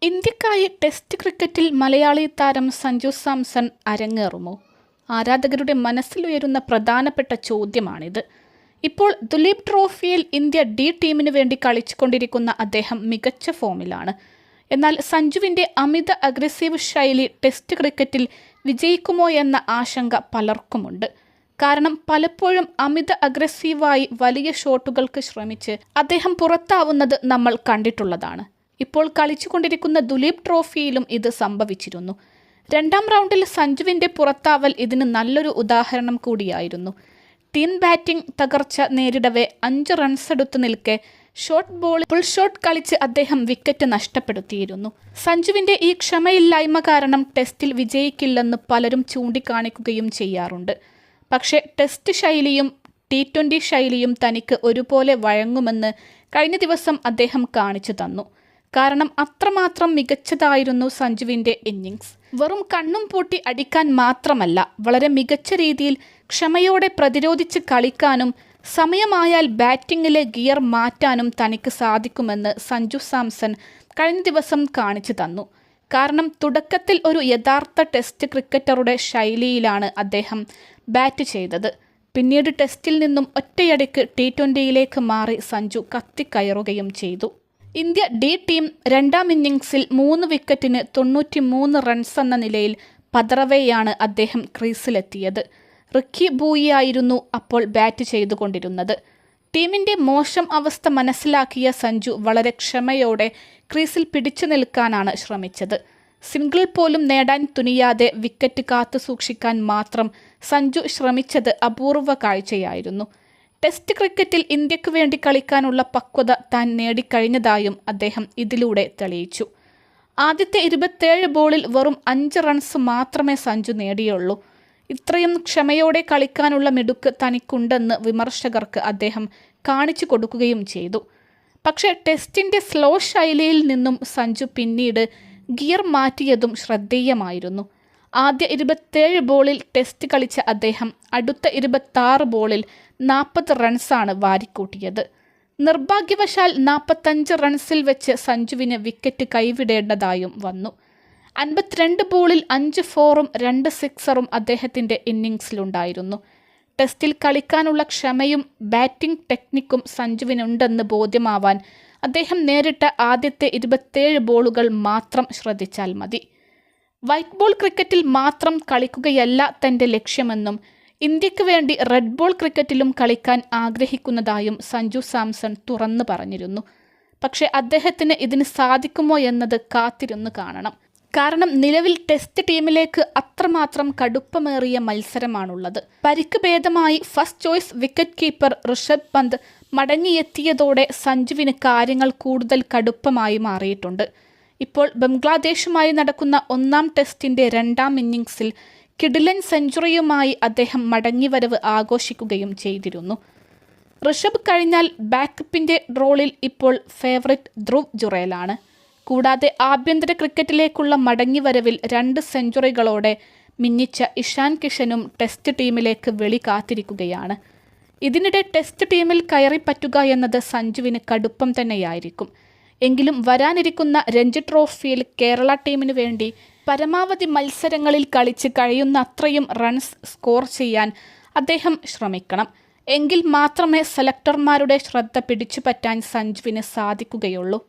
ഇന്ത്യക്കായി ടെസ്റ്റ് ക്രിക്കറ്റിൽ മലയാളി താരം സഞ്ജു സാംസൺ അരങ്ങേറുമോ? ആരാധകരുടെ മനസ്സിലുയരുന്ന പ്രധാനപ്പെട്ട ചോദ്യമാണിത്. ഇപ്പോൾ ദുലീപ് ട്രോഫിയിൽ ഇന്ത്യ ഡി ടീമിന് വേണ്ടി കളിച്ചുകൊണ്ടിരിക്കുന്ന അദ്ദേഹം മികച്ച ഫോമിലാണ്. എന്നാൽ സഞ്ജുവിൻ്റെ അമിത അഗ്രസീവ് ശൈലി ടെസ്റ്റ് ക്രിക്കറ്റിൽ വിജയിക്കുമോ എന്ന ആശങ്ക പലർക്കുമുണ്ട്. കാരണം പലപ്പോഴും അമിത അഗ്രസീവായി വലിയ ഷോട്ടുകൾക്ക് ശ്രമിച്ച് അദ്ദേഹം പുറത്താവുന്നത് നമ്മൾ കണ്ടിട്ടുള്ളതാണ്. ഇപ്പോൾ കളിച്ചുകൊണ്ടിരിക്കുന്ന ദുലീപ് ട്രോഫിയിലും ഇത് സംഭവിച്ചിരുന്നു. രണ്ടാം റൗണ്ടിൽ സഞ്ജുവിൻ്റെ പുറത്താവൽ ഇതിന് നല്ലൊരു ഉദാഹരണം കൂടിയായിരുന്നു. ടീം ബാറ്റിംഗ് തകർച്ച നേരിടവേ 5 റൺസെടുത്തു നിൽക്കെ ഷോർട്ട് ബോളിൽ ഫുൾ ഷോട്ട് കളിച്ച് അദ്ദേഹം വിക്കറ്റ് നഷ്ടപ്പെടുത്തിയിരുന്നു. സഞ്ജുവിൻ്റെ ഈ ക്ഷമയില്ലായ്മ കാരണം ടെസ്റ്റിൽ വിജയിക്കില്ലെന്ന് പലരും ചൂണ്ടിക്കാണിക്കുകയും ചെയ്യാറുണ്ട്. പക്ഷേ ടെസ്റ്റ് ശൈലിയും T20 ശൈലിയും തനിക്ക് ഒരുപോലെ വഴങ്ങുമെന്ന് കഴിഞ്ഞ ദിവസം അദ്ദേഹം കാണിച്ചു തന്നു. കാരണം അത്രമാത്രം മികച്ചതായിരുന്നു സഞ്ജുവിൻ്റെ ഇന്നിങ്സ്. വെറും കണ്ണും പൂട്ടി അടിക്കാൻ മാത്രമല്ല, വളരെ മികച്ച രീതിയിൽ ക്ഷമയോടെ പ്രതിരോധിച്ച് കളിക്കാനും സമയമായാൽ ബാറ്റിങ്ങിലെ ഗിയർ മാറ്റാനും തനിക്ക് സാധിക്കുമെന്ന് സഞ്ജു സാംസൺ കഴിഞ്ഞ ദിവസം കാണിച്ചു തന്നു. കാരണം തുടക്കത്തിൽ ഒരു യഥാർത്ഥ ടെസ്റ്റ് ക്രിക്കറ്ററുടെ ശൈലിയിലാണ് അദ്ദേഹം ബാറ്റ് ചെയ്തത്. പിന്നീട് ടെസ്റ്റിൽ നിന്നും ഒറ്റയടിക്ക് T20യിലേക്ക് മാറി സഞ്ജു കത്തിക്കയറുകയും ചെയ്തു. ഇന്ത്യ ഡി ടീം രണ്ടാം ഇന്നിങ്സിൽ 3 വിക്കറ്റിന് 93 റൺസ് എന്ന നിലയിൽ പതറവെയാണ് അദ്ദേഹം ക്രീസിലെത്തിയത്. റിക്കി ബൂയിയായിരുന്നു അപ്പോൾ ബാറ്റ് ചെയ്തുകൊണ്ടിരുന്നത്. ടീമിൻ്റെ മോശം അവസ്ഥ മനസ്സിലാക്കിയ സഞ്ജു വളരെ ക്ഷമയോടെ ക്രീസിൽ പിടിച്ചു നിൽക്കാനാണ് ശ്രമിച്ചത്. സിംഗിൾ പോലും നേടാൻ തുനിയാതെ വിക്കറ്റ് കാത്തു സൂക്ഷിക്കാൻ മാത്രം സഞ്ജു ശ്രമിച്ചത് അപൂർവ കാഴ്ചയായിരുന്നു. ടെസ്റ്റ് ക്രിക്കറ്റിൽ ഇന്ത്യക്ക് വേണ്ടി കളിക്കാനുള്ള പക്വത താൻ നേടിക്കഴിഞ്ഞതായും അദ്ദേഹം ഇതിലൂടെ തെളിയിച്ചു. ആദ്യത്തെ 27 ബോളിൽ വെറും 5 റൺസ് മാത്രമേ സഞ്ജു നേടിയുള്ളൂ. ഇത്രയും ക്ഷമയോടെ കളിക്കാനുള്ള മിടുക്ക് തനിക്കുണ്ടെന്ന് വിമർശകർക്ക് അദ്ദേഹം കാണിച്ചു കൊടുക്കുകയും ചെയ്തു. പക്ഷേ ടെസ്റ്റിൻ്റെ സ്ലോ ശൈലിയിൽ നിന്നും സഞ്ജു പിന്നീട് ഗിയർ മാറ്റിയതും ശ്രദ്ധേയമായിരുന്നു. ആദ്യ 27 ബോളിൽ ടെസ്റ്റ് കളിച്ച അദ്ദേഹം അടുത്ത 26 ബോളിൽ 40 റൺസാണ് വാരിക്കൂട്ടിയത്. നിർഭാഗ്യവശാൽ 45 റൺസിൽ വെച്ച് സഞ്ജുവിന് വിക്കറ്റ് കൈവിടേണ്ടതായും വന്നു. 52 ബോളിൽ 5 ഫോറും 2 സിക്സറും അദ്ദേഹത്തിൻ്റെ ഇന്നിങ്സിലുണ്ടായിരുന്നു. ടെസ്റ്റിൽ കളിക്കാനുള്ള ക്ഷമയും ബാറ്റിംഗ് ടെക്നിക്കും സഞ്ജുവിനുണ്ടെന്ന് ബോധ്യമാവാൻ അദ്ദേഹം നേരിട്ട ആദ്യത്തെ 27 ബോളുകൾ മാത്രം ശ്രദ്ധിച്ചാൽ മതി. വൈറ്റ് ബോൾ ക്രിക്കറ്റിൽ മാത്രം കളിക്കുകയല്ല തൻ്റെ ലക്ഷ്യമെന്നും ഇന്ത്യക്ക് വേണ്ടി റെഡ് ബോൾ ക്രിക്കറ്റിലും കളിക്കാൻ ആഗ്രഹിക്കുന്നതായും സഞ്ജു സാംസൺ തുറന്നു പറഞ്ഞിരുന്നു. പക്ഷേ അദ്ദേഹത്തിന് ഇതിന് സാധിക്കുമോ എന്നത് കാത്തിരുന്ന് കാണണം. കാരണം നിലവിൽ ടെസ്റ്റ് ടീമിലേക്ക് അത്രമാത്രം കടുപ്പമേറിയ മത്സരമാണുള്ളത്. പരിക്ക് ഭേദമായി first choice wicket keeper Rishabh Pant മടങ്ങിയെത്തിയതോടെ സഞ്ജുവിന് കാര്യങ്ങൾ കൂടുതൽ കടുപ്പമായി മാറിയിട്ടുണ്ട്. ഇപ്പോൾ ബംഗ്ലാദേശുമായി നടക്കുന്ന 1ാം ടെസ്റ്റിൻ്റെ 2ാം ഇന്നിങ്സിൽ കിടിലൻ സെഞ്ചുറിയുമായി അദ്ദേഹം മടങ്ങിവരവ് ആഘോഷിക്കുകയും ചെയ്തിരുന്നു. ഋഷഭ് കഴിഞ്ഞാൽ ബാക്കപ്പിൻ്റെ റോളിൽ ഇപ്പോൾ ഫേവറിറ്റ് ധ്രുവ് ജുറേലാണ്. കൂടാതെ ആഭ്യന്തര ക്രിക്കറ്റിലേക്കുള്ള മടങ്ങിവരവിൽ 2 സെഞ്ചുറികളോടെ മിന്നിച്ച ഇഷാൻ കിഷനും ടെസ്റ്റ് ടീമിലേക്ക് വെളി കാത്തിരിക്കുകയാണ്. ഇതിനിടെ ടെസ്റ്റ് ടീമിൽ കയറിപ്പറ്റുക എന്നത് സഞ്ജുവിന് കടുപ്പം തന്നെയായിരിക്കും. എങ്കിലും വരാനിരിക്കുന്ന രഞ്ജി ട്രോഫിയിൽ കേരള ടീമിനു വേണ്ടി പരമാവധി മത്സരങ്ങളിൽ കളിച്ച് കഴിയുന്ന അത്രയും റൺസ് സ്കോർ ചെയ്യാൻ അദ്ദേഹം ശ്രമിക്കണം. എങ്കിൽ മാത്രമേ സെലക്ടർമാരുടെ ശ്രദ്ധ പിടിച്ചുപറ്റാൻ സഞ്ജുവിന് സാധിക്കുകയുള്ളൂ.